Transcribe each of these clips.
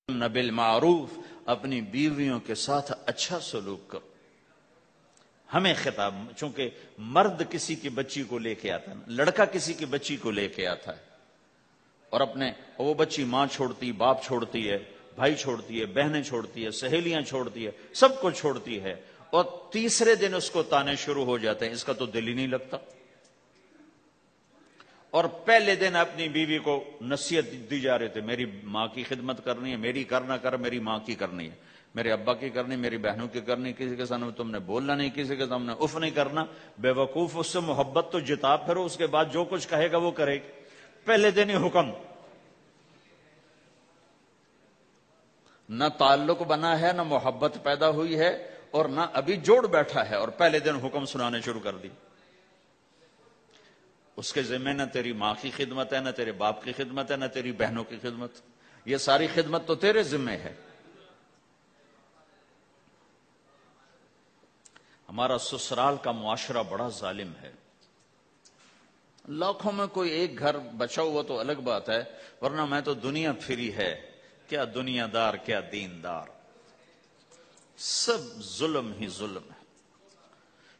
بالمعروف، اپنی بیویوں کے ساتھ اچھا سلوک کرو. ہمیں خطاب، چونکہ مرد کسی کی بچی کو لے کے آتا ہے، لڑکا کسی کی بچی کو لے کے آتا ہے، اور وہ بچی ماں چھوڑتی، باپ چھوڑتی ہے، بھائی چھوڑتی ہے، بہنیں چھوڑتی ہے، سہیلیاں چھوڑتی ہے، سب کو چھوڑتی ہے، اور تیسرے دن اس کو تانے شروع ہو جاتے ہیں، اس کا تو دل ہی نہیں لگتا. اور پہلے دن اپنی بیوی کو نصیحت دی جا رہے تھے، میری ماں کی خدمت کرنی ہے، میری کرنا کر، میری ماں کی کرنی ہے، میرے ابا کی کرنی، میری بہنوں کی کرنی، کسی کے سامنے تم نے بولنا نہیں، کسی کے سامنے اف نہیں کرنا. بے وقوف، اس سے محبت تو جتا پھرو، اس کے بعد جو کچھ کہے گا وہ کرے گی. پہلے دن ہی حکم، نہ تعلق بنا ہے، نہ محبت پیدا ہوئی ہے، اور نہ ابھی جوڑ بیٹھا ہے، اور پہلے دن حکم سنانے شروع کر دی. اس کے ذمہ نہ تیری ماں کی خدمت ہے، نہ تیرے باپ کی خدمت ہے، نہ تیری بہنوں کی خدمت. یہ ساری خدمت تو تیرے ذمہ ہے. ہمارا سسرال کا معاشرہ بڑا ظالم ہے. لاکھوں میں کوئی ایک گھر بچا ہوا تو الگ بات ہے، ورنہ میں تو دنیا پھری ہے، کیا دنیا دار کیا دیندار، سب ظلم ہی ظلم ہے.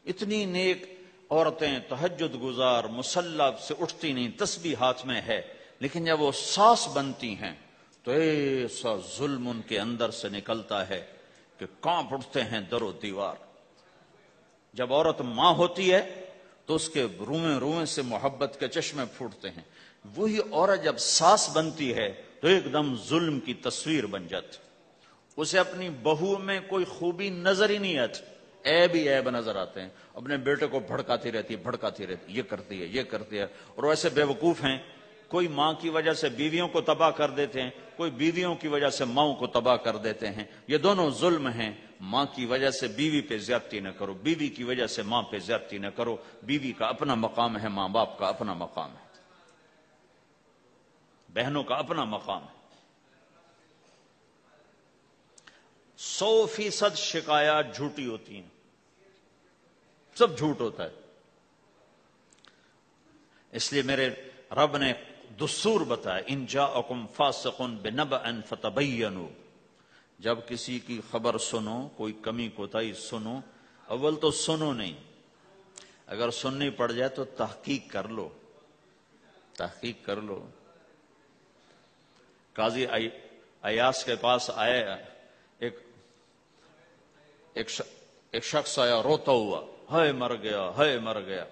اتنی نیک عورتیں تہجد گزار مصلی سے اٹھتی نہیں، تسبیح ہاتھ میں ہے، لیکن جب وہ ساس بنتی ہیں تو ایسا ظلم ان کے اندر سے نکلتا ہے کہ کانپ اٹھتے ہیں در و دیوار. جب عورت ماں ہوتی ہے تو اس کے روئیں روئیں سے محبت کے چشمے پھوٹتے ہیں. وہی عورت جب ساس بنتی ہے تو ایک دم ظلم کی تصویر بن جاتی. اسے اپنی بہو میں کوئی خوبی نظر ہی نہیں آتی، عیب ہی عیب نظر آتے ہیں. اپنے بیٹے کو بھڑکاتی رہتی ہے، یہ کرتی ہے، یہ کرتی ہے. اور ویسے بے وقوف ہیں، کوئی ماں کی وجہ سے بیویوں کو تباہ کر دیتے ہیں، کوئی بیویوں کی وجہ سے ماؤں کو تباہ کر دیتے ہیں. یہ دونوں ظلم ہیں. ماں کی وجہ سے بیوی پہ زیادتی نہ کرو، بیوی کی وجہ سے ماں پہ زیادتی نہ کرو. بیوی کا اپنا مقام ہے، ماں باپ کا اپنا مقام ہے، بہنوں کا اپنا مقام ہے. 100% شکایات جھوٹی ہوتی ہیں، سب جھوٹ ہوتا ہے. اس لیے میرے رب نے دستور بتایا، ان جاءکم فاسق بنبأ فتبینوا. جب کسی کی خبر سنو، کوئی کمی کوتاہی سنو، اول تو سنو نہیں، اگر سننی پڑ جائے تو تحقیق کر لو، تحقیق کر لو. قاضی ایاس کے پاس آئے، ایک شخص آیا روتا ہوا، ہائے مر گیا، ہائے مر گیا.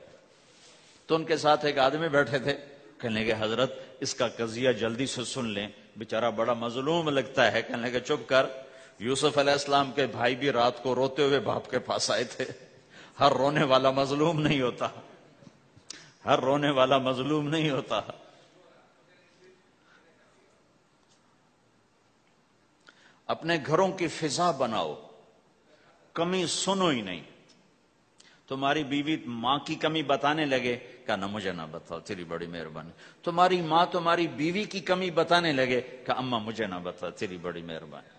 تو ان کے ساتھ ایک آدمی بیٹھے تھے، کہنے لگے حضرت اس کا قضیہ جلدی سے سن لیں، بیچارہ بڑا مظلوم لگتا ہے. کہنے لگے چپ کر، یوسف علیہ السلام کے بھائی بھی رات کو روتے ہوئے باپ کے پاس آئے تھے. ہر رونے والا مظلوم نہیں ہوتا، ہر رونے والا مظلوم نہیں ہوتا. اپنے گھروں کی فضا بناؤ، کمی سنو ہی نہیں. تمہاری بیوی ماں کی کمی بتانے لگے، کہا نہ مجھے نہ بتاؤ، تیری بڑی مہربانی. تمہاری ماں تمہاری بیوی کی کمی بتانے لگے، کہا اماں مجھے نہ بتا، تیری بڑی مہربانی.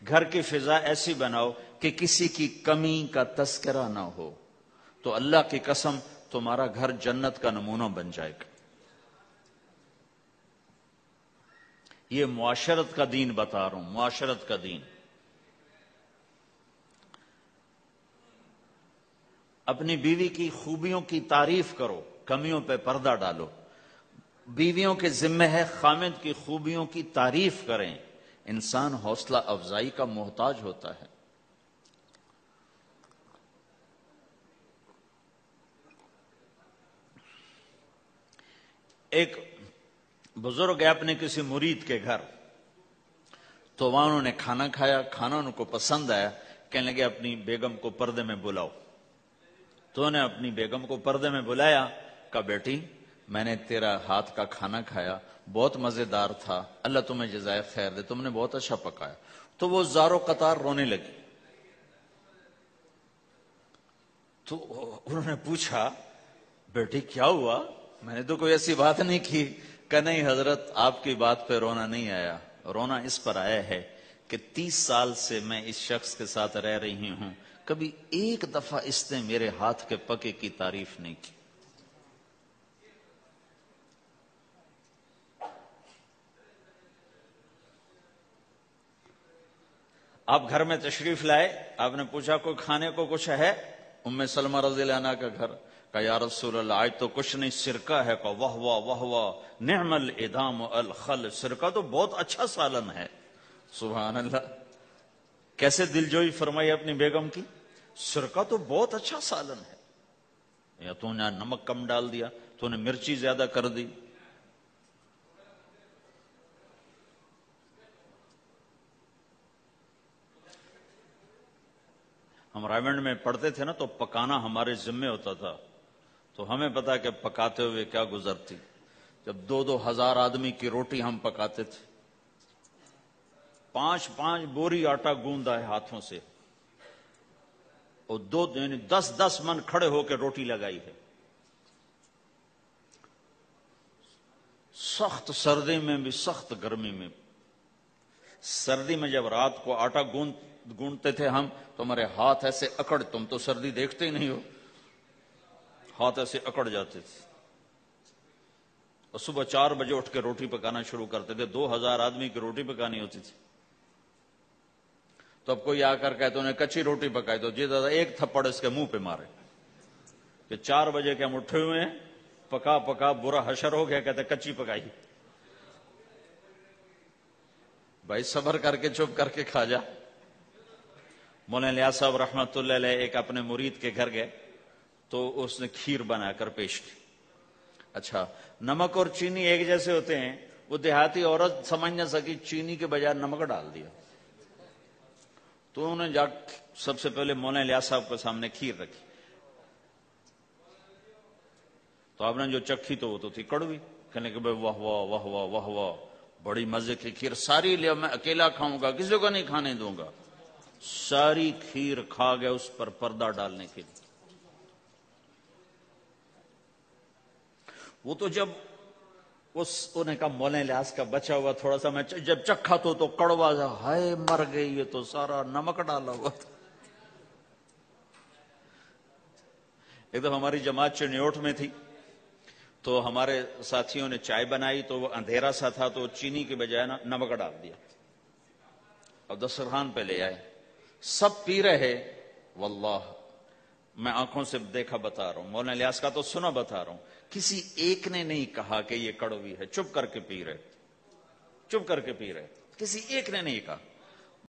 گھر کی فضا ایسی بناؤ کہ کسی کی کمی کا تذکرہ نہ ہو، تو اللہ کی قسم تمہارا گھر جنت کا نمونہ بن جائے گا. یہ معاشرت کا دین بتا رہا ہوں، معاشرت کا دین. اپنی بیوی کی خوبیوں کی تعریف کرو، کمیوں پہ پردہ ڈالو. بیویوں کے ذمہ ہے خامد کی خوبیوں کی تعریف کریں. انسان حوصلہ افزائی کا محتاج ہوتا ہے. ایک بزرگ ہے اپنے کسی مرید کے گھر، تو وہاں انہوں نے کھانا کھایا، کھانا ان کو پسند آیا. کہنے لگے اپنی بیگم کو پردے میں بلاؤ. تو انہوں نے اپنی بیگم کو پردے میں بلایا، کہا بیٹی میں نے تیرا ہاتھ کا کھانا کھایا، بہت مزیدار تھا، اللہ تمہیں جزائے خیر دے، تم نے بہت اچھا پکایا. تو وہ زارو قطار رونے لگی. تو انہوں نے پوچھا بیٹی کیا ہوا، میں نے تو کوئی ایسی بات نہیں کی. کہ نہیں حضرت آپ کی بات پہ رونا نہیں آیا، رونا اس پر آیا ہے کہ 30 سال سے میں اس شخص کے ساتھ رہ رہی ہوں، کبھی ایک دفعہ اس نے میرے ہاتھ کے پکے کی تعریف نہیں کی. آپ گھر میں تشریف لائے، آپ نے پوچھا کوئی کھانے کو کچھ ہے؟ ام سلمہ رضی اللہ عنہ کا گھر، کہا یا رسول اللہ آج تو کچھ نہیں، سرکہ ہے۔ کہا واہ واہ واہ واہ، نعم الادام الخل، سرکہ تو بہت اچھا سالن ہے۔ سبحان اللہ، کیسے دلجوئی فرمائی اپنی بیگم کی، سرکہ تو بہت اچھا سالن ہے، یا تو نے نمک کم ڈال دیا، تو نے مرچی زیادہ کر دی۔ ہم رائمنڈ میں پڑھتے تھے نا، تو پکانا ہمارے ذمے ہوتا تھا، تو ہمیں پتا کہ پکاتے ہوئے کیا گزرتی۔ جب 2,000 آدمی کی روٹی ہم پکاتے تھے، 5 بوری آٹا گوندا ہے ہاتھوں سے، اور 10 من کھڑے ہو کے روٹی لگائی ہے، سخت سردی میں بھی سخت گرمی میں بھی۔ سردی میں جب رات کو آٹا گونتے تھے ہم، تو ہمارے ہاتھ ایسے اکڑ، تم تو سردی دیکھتے ہی نہیں ہو، ہاتھ ایسے اکڑ جاتے تھے، اور صبح 4 بجے اٹھ کے روٹی پکانا شروع کرتے تھے، 2,000 آدمی کی روٹی پکانی ہوتی تھی۔ تو اب کوئی آ کر کہتے انہیں کچی روٹی پکائی، تو جی دادا ایک تھپڑ اس کے منہ پہ مارے کہ 4 بجے کے ہم اٹھے ہوئے ہیں، پکا پکا برا حشر ہو گیا، کہتے کچی پکائی۔ بھائی صبر کر کے چپ کر کے کھا جا۔ مولانا الیاس صاحب رحمت اللہ علیہ ایک اپنے مرید کے گھر گئے، تو اس نے کھیر بنا کر پیش کی۔ اچھا، نمک اور چینی ایک جیسے ہوتے ہیں، وہ دیہاتی عورت سمجھ نہ سکی، چینی کے بجائے نمک ڈال دیا، تو انہوں نے جا سب سے پہلے مولانا الیاس صاحب کے سامنے کھیر رکھی، تو آپ نے جو چکھی تو وہ تو تھی کڑوی، کہنے کہ بھائی واہ واہ واہ واہ واہ واہ، بڑی مزے کی کھیر، ساری لیا میں اکیلا کھاؤں گا، کسی کو نہیں کھانے دوں گا۔ ساری کھیر کھا گیا اس پر پردہ ڈالنے کے لیے۔ وہ تو جب انہیں کہا مولانا الیاس کا بچا ہوا تھوڑا سا میں جب چکھا تو کڑوا سا، ہائے مر گئی، یہ تو سارا نمک ڈالا ہوا تھا۔ ایک دفعہ ہماری جماعت چنیوٹ میں تھی، تو ہمارے ساتھیوں نے چائے بنائی، تو وہ اندھیرا سا تھا، تو چینی کے بجائے نمک ڈال دیا، اور دسترخوان پہ لے آئے، سب پی رہے، واللہ میں آنکھوں سے دیکھا بتا رہا ہوں، مولانا الیاس کا تو سنا بتا رہا ہوں، کسی ایک نے نہیں کہا کہ یہ کڑوی ہے، چپ کر کے پی رہے، چپ کر کے پی رہے، کسی ایک نے نہیں کہا۔